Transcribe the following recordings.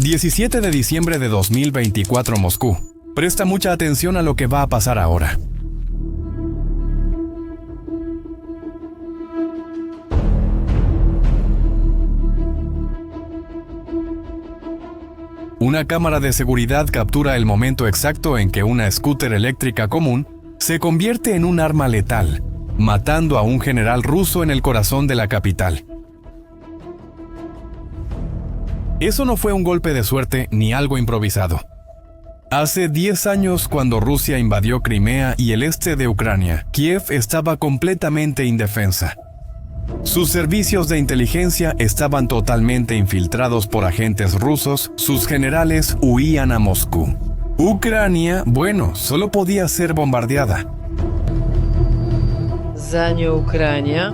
17 de diciembre de 2024, Moscú. Presta mucha atención a lo que va a pasar ahora. Una cámara de seguridad captura el momento exacto en que una scooter eléctrica común se convierte en un arma letal, matando a un general ruso en el corazón de la capital. Eso no fue un golpe de suerte ni algo improvisado. Hace 10 años, cuando Rusia invadió Crimea y el este de Ucrania, Kiev estaba completamente indefensa. Sus servicios de inteligencia estaban totalmente infiltrados por agentes rusos, sus generales huían a Moscú. Ucrania, bueno, solo podía ser bombardeada. Занял Ucrania.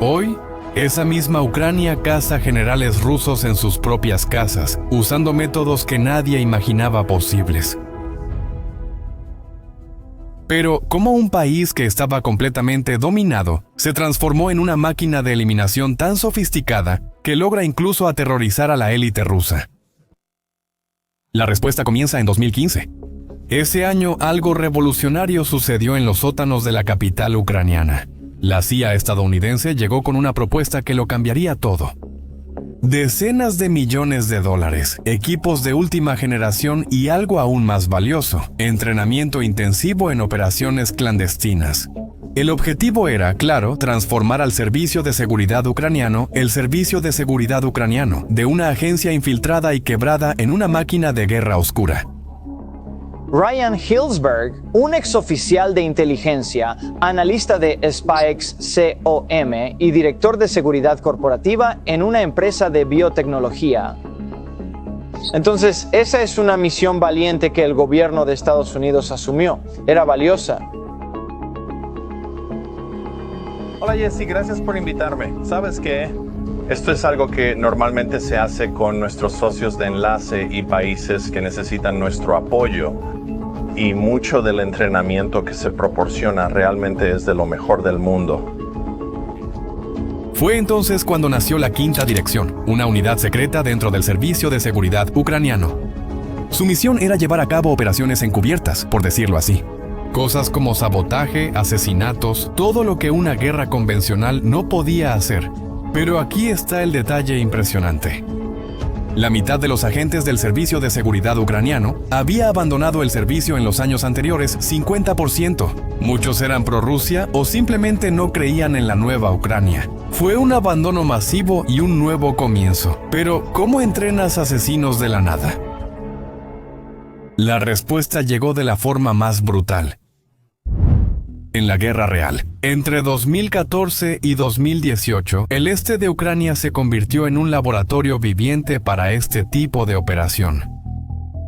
Hoy, esa misma Ucrania caza generales rusos en sus propias casas, usando métodos que nadie imaginaba posibles. Pero, ¿cómo un país que estaba completamente dominado se transformó en una máquina de eliminación tan sofisticada que logra incluso aterrorizar a la élite rusa? La respuesta comienza en 2015. Ese año, algo revolucionario sucedió en los sótanos de la capital ucraniana. La CIA estadounidense llegó con una propuesta que lo cambiaría todo. Decenas de millones de dólares, equipos de última generación y algo aún más valioso, entrenamiento intensivo en operaciones clandestinas. El objetivo era, claro, transformar al Servicio de Seguridad Ucraniano, el Servicio de Seguridad Ucraniano, de una agencia infiltrada y quebrada en una máquina de guerra oscura. Ryan Hillsberg, un exoficial de inteligencia, analista de SPY-com y director de seguridad corporativa en una empresa de biotecnología. Entonces, esa es una misión valiente que el gobierno de Estados Unidos asumió. Era valiosa. Hola Jesse, gracias por invitarme. ¿Sabes qué? Esto es algo que normalmente se hace con nuestros socios de enlace y países que necesitan nuestro apoyo. Y mucho del entrenamiento que se proporciona realmente es de lo mejor del mundo. Fue entonces cuando nació la Quinta Dirección, una unidad secreta dentro del Servicio de Seguridad Ucraniano. Su misión era llevar a cabo operaciones encubiertas, por decirlo así. Cosas como sabotaje, asesinatos, todo lo que una guerra convencional no podía hacer. Pero aquí está el detalle impresionante. La mitad de los agentes del Servicio de Seguridad Ucraniano había abandonado el servicio en los años anteriores, 50%. Muchos eran pro-Rusia o simplemente no creían en la nueva Ucrania. Fue un abandono masivo y un nuevo comienzo. Pero, ¿cómo entrenas asesinos de la nada? La respuesta llegó de la forma más brutal. En la guerra real. Entre 2014 y 2018, el este de Ucrania se convirtió en un laboratorio viviente para este tipo de operación.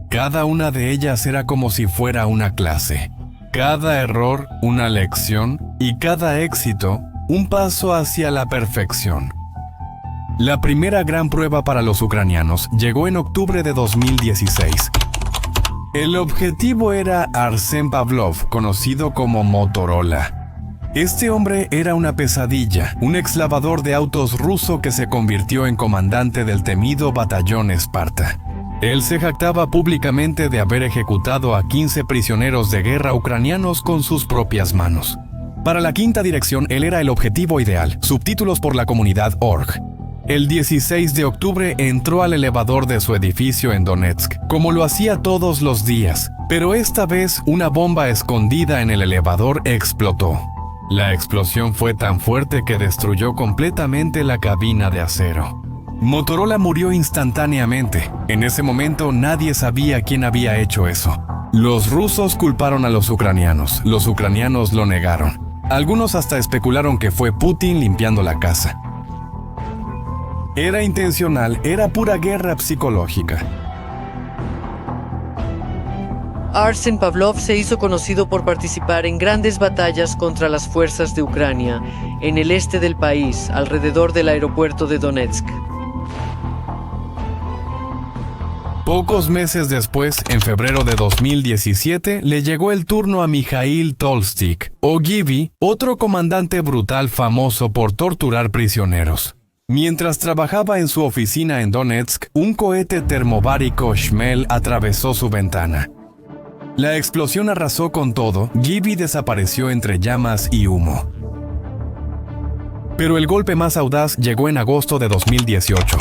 Cada una de ellas era como si fuera una clase. Cada error, una lección, y cada éxito, un paso hacia la perfección. La primera gran prueba para los ucranianos llegó en octubre de 2016. El objetivo era Arsen Pavlov, conocido como Motorola. Este hombre era una pesadilla, un exlavador de autos ruso que se convirtió en comandante del temido batallón Esparta. Él se jactaba públicamente de haber ejecutado a 15 prisioneros de guerra ucranianos con sus propias manos. Para la Quinta Dirección, él era el objetivo ideal, subtítulos por la comunidad org. El 16 de octubre entró al elevador de su edificio en Donetsk, como lo hacía todos los días, pero esta vez una bomba escondida en el elevador explotó. La explosión fue tan fuerte que destruyó completamente la cabina de acero. Motorola murió instantáneamente. En ese momento nadie sabía quién había hecho eso. Los rusos culparon a los ucranianos lo negaron. Algunos hasta especularon que fue Putin limpiando la casa. Era intencional, era pura guerra psicológica. Arsen Pavlov se hizo conocido por participar en grandes batallas contra las fuerzas de Ucrania en el este del país, alrededor del aeropuerto de Donetsk. Pocos meses después, en febrero de 2017, le llegó el turno a Mikhail Tolstik, o Gibby, otro comandante brutal famoso por torturar prisioneros. Mientras trabajaba en su oficina en Donetsk, un cohete termobárico Shmel atravesó su ventana. La explosión arrasó con todo, Gibby desapareció entre llamas y humo. Pero el golpe más audaz llegó en agosto de 2018.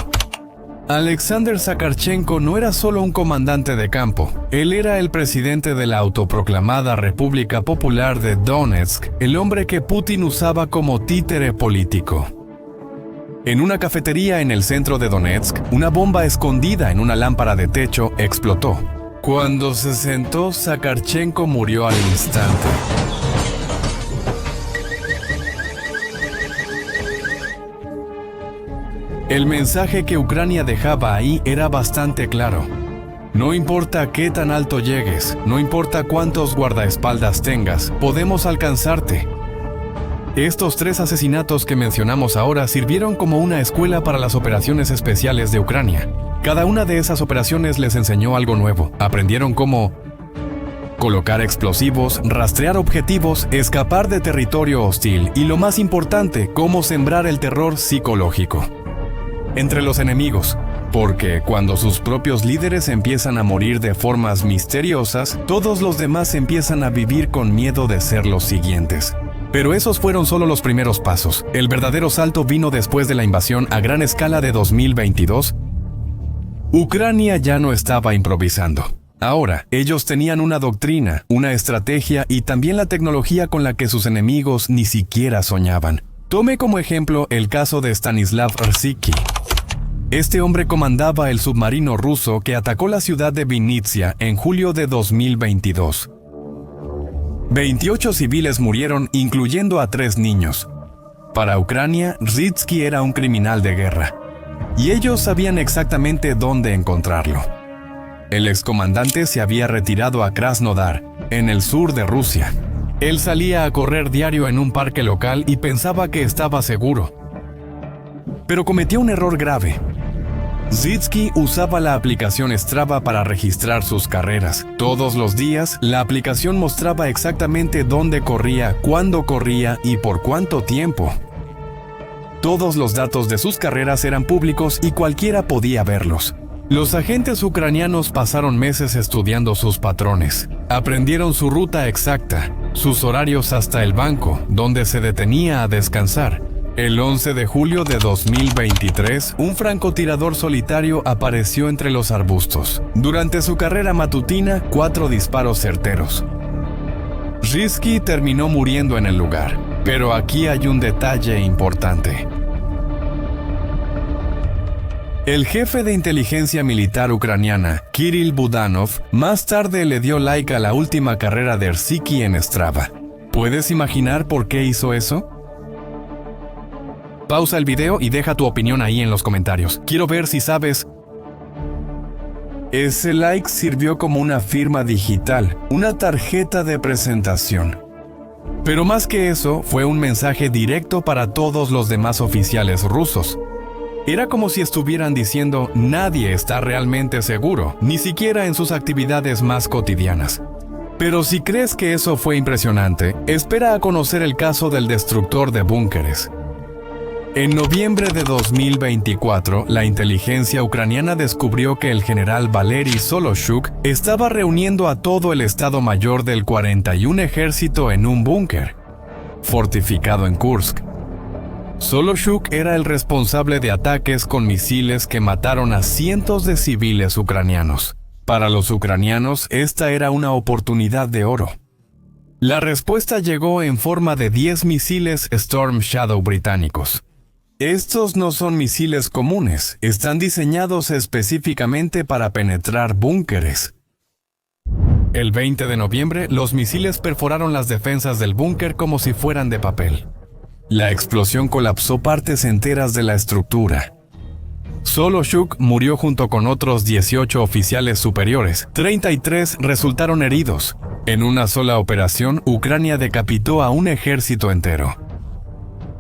Alexander Zakarchenko no era solo un comandante de campo, él era el presidente de la autoproclamada República Popular de Donetsk, el hombre que Putin usaba como títere político. En una cafetería en el centro de Donetsk, una bomba escondida en una lámpara de techo explotó. Cuando se sentó, Zakarchenko murió al instante. El mensaje que Ucrania dejaba ahí era bastante claro. No importa qué tan alto llegues, no importa cuántos guardaespaldas tengas, podemos alcanzarte. Estos 3 asesinatos que mencionamos ahora sirvieron como una escuela para las operaciones especiales de Ucrania. Cada una de esas operaciones les enseñó algo nuevo. Aprendieron cómo colocar explosivos, rastrear objetivos, escapar de territorio hostil y, lo más importante, cómo sembrar el terror psicológico entre los enemigos, porque cuando sus propios líderes empiezan a morir de formas misteriosas, todos los demás empiezan a vivir con miedo de ser los siguientes. Pero esos fueron solo los primeros pasos. El verdadero salto vino después de la invasión a gran escala de 2022. Ucrania ya no estaba improvisando. Ahora, ellos tenían una doctrina, una estrategia y también la tecnología con la que sus enemigos ni siquiera soñaban. Tome como ejemplo el caso de Stanislav Rzycki. Este hombre comandaba el submarino ruso que atacó la ciudad de Vinnytsia en julio de 2022. 28 civiles murieron, incluyendo a 3 niños. Para Ucrania, Rzycki era un criminal de guerra, y ellos sabían exactamente dónde encontrarlo. El excomandante se había retirado a Krasnodar, en el sur de Rusia. Él salía a correr diario en un parque local y pensaba que estaba seguro. Pero cometió un error grave. Rzycki usaba la aplicación Strava para registrar sus carreras. Todos los días, la aplicación mostraba exactamente dónde corría, cuándo corría y por cuánto tiempo. Todos los datos de sus carreras eran públicos y cualquiera podía verlos. Los agentes ucranianos pasaron meses estudiando sus patrones. Aprendieron su ruta exacta, sus horarios hasta el banco, donde se detenía a descansar. El 11 de julio de 2023, un francotirador solitario apareció entre los arbustos. Durante su carrera matutina, 4 disparos certeros. Rzycki terminó muriendo en el lugar, pero aquí hay un detalle importante. El jefe de inteligencia militar ucraniana, Kirill Budanov, más tarde le dio like a la última carrera de Rzycki en Strava. ¿Puedes imaginar por qué hizo eso? Pausa el video y deja tu opinión ahí en los comentarios. Quiero ver si sabes. Ese like sirvió como una firma digital, una tarjeta de presentación. Pero más que eso, fue un mensaje directo para todos los demás oficiales rusos. Era como si estuvieran diciendo: nadie está realmente seguro, ni siquiera en sus actividades más cotidianas. Pero si crees que eso fue impresionante, espera a conocer el caso del destructor de búnkeres. En noviembre de 2024, la inteligencia ucraniana descubrió que el general Valery Soloshuk estaba reuniendo a todo el Estado Mayor del 41 Ejército en un búnker fortificado en Kursk. Soloshuk era el responsable de ataques con misiles que mataron a cientos de civiles ucranianos. Para los ucranianos, esta era una oportunidad de oro. La respuesta llegó en forma de 10 misiles Storm Shadow británicos. Estos no son misiles comunes, están diseñados específicamente para penetrar búnkeres. El 20 de noviembre, los misiles perforaron las defensas del búnker como si fueran de papel. La explosión colapsó partes enteras de la estructura. Solochuk murió junto con otros 18 oficiales superiores. 33 resultaron heridos. En una sola operación, Ucrania decapitó a un ejército entero.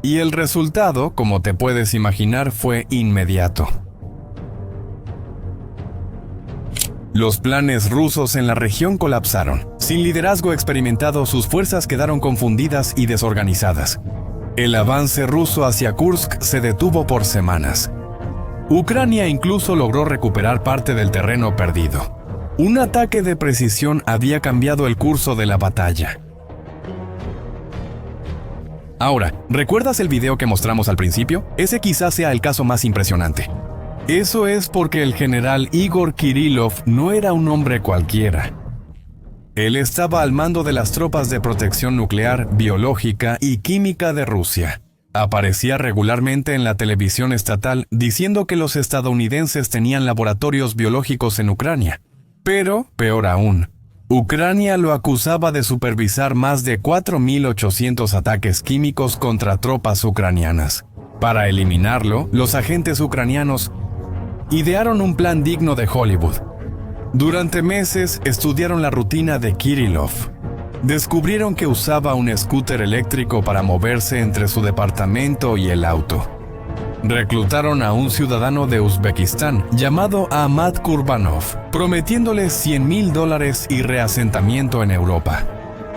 Y el resultado, como te puedes imaginar, fue inmediato. Los planes rusos en la región colapsaron. Sin liderazgo experimentado, sus fuerzas quedaron confundidas y desorganizadas. El avance ruso hacia Kursk se detuvo por semanas. Ucrania incluso logró recuperar parte del terreno perdido. Un ataque de precisión había cambiado el curso de la batalla. Ahora, ¿recuerdas el video que mostramos al principio? Ese quizás sea el caso más impresionante. Eso es porque el general Igor Kirillov no era un hombre cualquiera. Él estaba al mando de las tropas de protección nuclear, biológica y química de Rusia. Aparecía regularmente en la televisión estatal diciendo que los estadounidenses tenían laboratorios biológicos en Ucrania. Pero, peor aún, Ucrania lo acusaba de supervisar más de 4.800 ataques químicos contra tropas ucranianas. Para eliminarlo, los agentes ucranianos idearon un plan digno de Hollywood. Durante meses estudiaron la rutina de Kirillov. Descubrieron que usaba un scooter eléctrico para moverse entre su departamento y el auto. Reclutaron a un ciudadano de Uzbekistán llamado Ahmad Kurbanov, prometiéndole $100,000 y reasentamiento en Europa.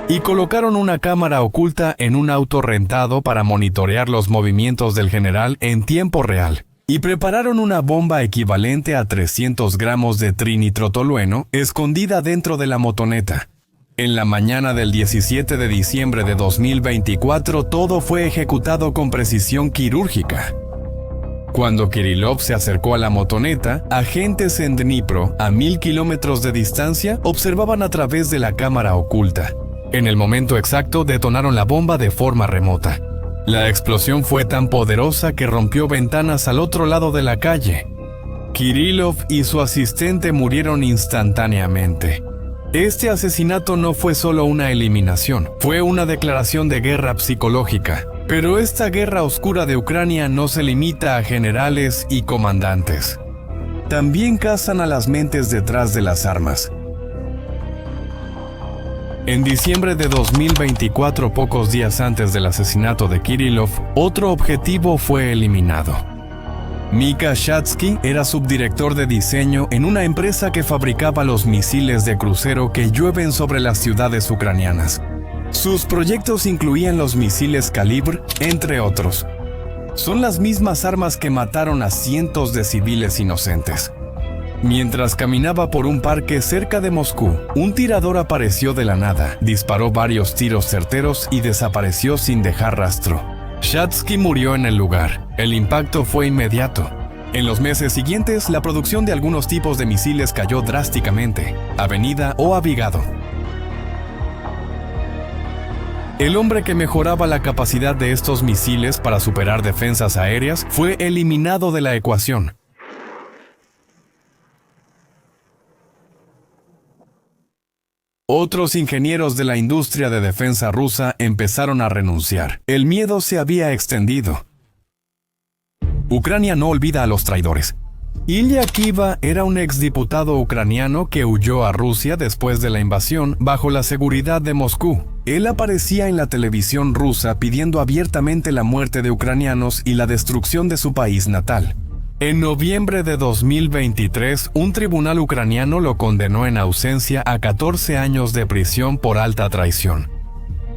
Y colocaron una cámara oculta en un auto rentado para monitorear los movimientos del general en tiempo real. Y prepararon una bomba equivalente a 300 gramos de trinitrotolueno escondida dentro de la motoneta. En la mañana del 17 de diciembre de 2024, todo fue ejecutado con precisión quirúrgica. Cuando Kirillov se acercó a la motoneta, agentes en Dnipro, a 1,000 kilómetros de distancia, observaban a través de la cámara oculta. En el momento exacto, detonaron la bomba de forma remota. La explosión fue tan poderosa que rompió ventanas al otro lado de la calle. Kirillov y su asistente murieron instantáneamente. Este asesinato no fue solo una eliminación, fue una declaración de guerra psicológica. Pero esta guerra oscura de Ucrania no se limita a generales y comandantes. También cazan a las mentes detrás de las armas. En diciembre de 2024, pocos días antes del asesinato de Kirillov, otro objetivo fue eliminado. Mika Shatsky era subdirector de diseño en una empresa que fabricaba los misiles de crucero que llueven sobre las ciudades ucranianas. Sus proyectos incluían los misiles Kalibr, entre otros. Son las mismas armas que mataron a cientos de civiles inocentes. Mientras caminaba por un parque cerca de Moscú, un tirador apareció de la nada, disparó varios tiros certeros y desapareció sin dejar rastro. Shatsky murió en el lugar. El impacto fue inmediato. En los meses siguientes, la producción de algunos tipos de misiles cayó drásticamente, Avenida o Avigado. El hombre que mejoraba la capacidad de estos misiles para superar defensas aéreas fue eliminado de la ecuación. Otros ingenieros de la industria de defensa rusa empezaron a renunciar. El miedo se había extendido. Ucrania no olvida a los traidores. Ilya Kiva era un exdiputado ucraniano que huyó a Rusia después de la invasión bajo la seguridad de Moscú. Él aparecía en la televisión rusa pidiendo abiertamente la muerte de ucranianos y la destrucción de su país natal. En noviembre de 2023, un tribunal ucraniano lo condenó en ausencia a 14 años de prisión por alta traición.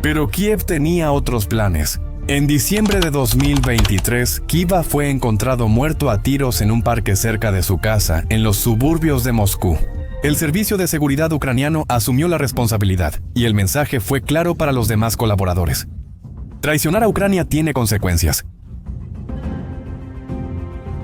Pero Kiev tenía otros planes. En diciembre de 2023, Kiva fue encontrado muerto a tiros en un parque cerca de su casa, en los suburbios de Moscú. El servicio de seguridad ucraniano asumió la responsabilidad, y el mensaje fue claro para los demás colaboradores. Traicionar a Ucrania tiene consecuencias.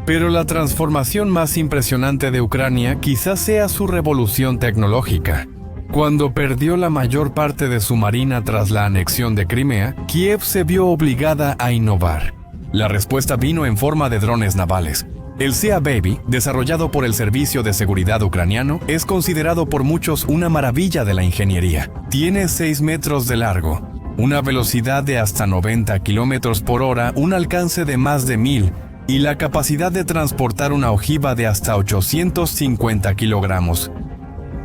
Pero la transformación más impresionante de Ucrania quizás sea su revolución tecnológica. Cuando perdió la mayor parte de su marina tras la anexión de Crimea, Kiev se vio obligada a innovar. La respuesta vino en forma de drones navales. El Sea Baby, desarrollado por el Servicio de Seguridad ucraniano, es considerado por muchos una maravilla de la ingeniería. Tiene 6 metros de largo, una velocidad de hasta 90 kilómetros por hora, un alcance de más de 1,000 y la capacidad de transportar una ojiva de hasta 850 kilogramos.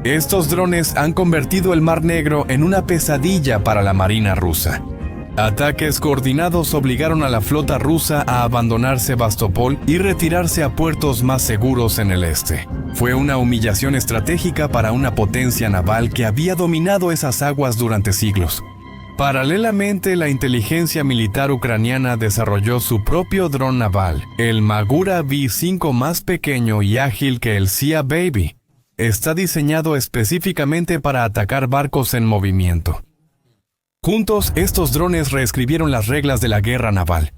Estos drones han convertido el Mar Negro en una pesadilla para la Marina rusa. Ataques coordinados obligaron a la flota rusa a abandonar Sebastopol y retirarse a puertos más seguros en el este. Fue una humillación estratégica para una potencia naval que había dominado esas aguas durante siglos. Paralelamente, la inteligencia militar ucraniana desarrolló su propio dron naval, el Magura V-5, más pequeño y ágil que el Sea Baby. Está diseñado específicamente para atacar barcos en movimiento. Juntos, estos drones reescribieron las reglas de la guerra naval.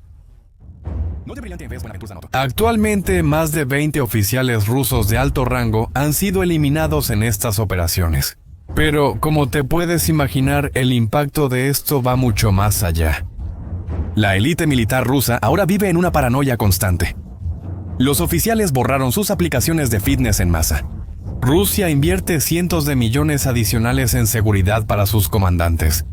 Actualmente, más de 20 oficiales rusos de alto rango han sido eliminados en estas operaciones. Pero, como te puedes imaginar, el impacto de esto va mucho más allá. La élite militar rusa ahora vive en una paranoia constante. Los oficiales borraron sus aplicaciones de fitness en masa. Rusia invierte cientos de millones adicionales en seguridad para sus comandantes.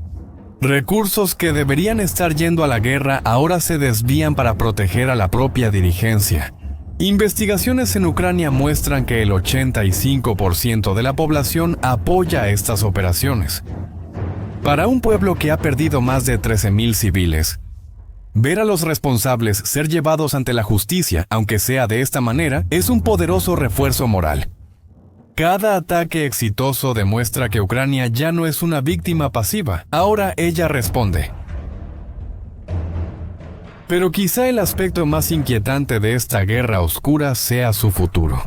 Recursos que deberían estar yendo a la guerra ahora se desvían para proteger a la propia dirigencia. Investigaciones en Ucrania muestran que el 85% de la población apoya estas operaciones. Para un pueblo que ha perdido más de 13,000 civiles, ver a los responsables ser llevados ante la justicia, aunque sea de esta manera, es un poderoso refuerzo moral. Cada ataque exitoso demuestra que Ucrania ya no es una víctima pasiva. Ahora ella responde. Pero quizá el aspecto más inquietante de esta guerra oscura sea su futuro.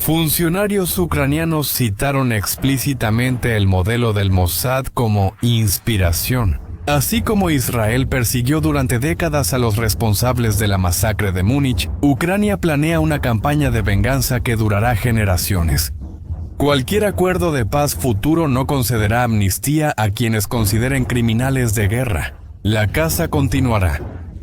Funcionarios ucranianos citaron explícitamente el modelo del Mossad como inspiración. Así como Israel persiguió durante décadas a los responsables de la masacre de Múnich, Ucrania planea una campaña de venganza que durará generaciones. Cualquier acuerdo de paz futuro no concederá amnistía a quienes consideren criminales de guerra. La caza continuará.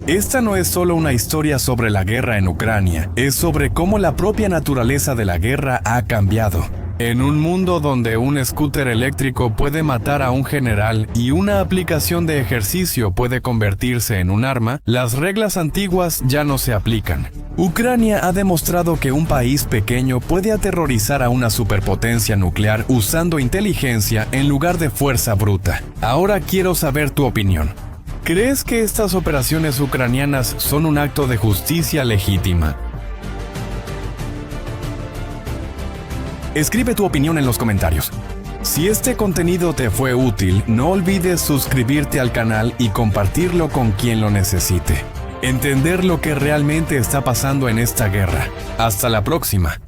Esta no es solo una historia sobre la guerra en Ucrania, es sobre cómo la propia naturaleza de la guerra ha cambiado. En un mundo donde un scooter eléctrico puede matar a un general y una aplicación de ejercicio puede convertirse en un arma, las reglas antiguas ya no se aplican. Ucrania ha demostrado que un país pequeño puede aterrorizar a una superpotencia nuclear usando inteligencia en lugar de fuerza bruta. Ahora quiero saber tu opinión. ¿Crees que estas operaciones ucranianas son un acto de justicia legítima? Escribe tu opinión en los comentarios. Si este contenido te fue útil, no olvides suscribirte al canal y compartirlo con quien lo necesite. Entender lo que realmente está pasando en esta guerra. Hasta la próxima.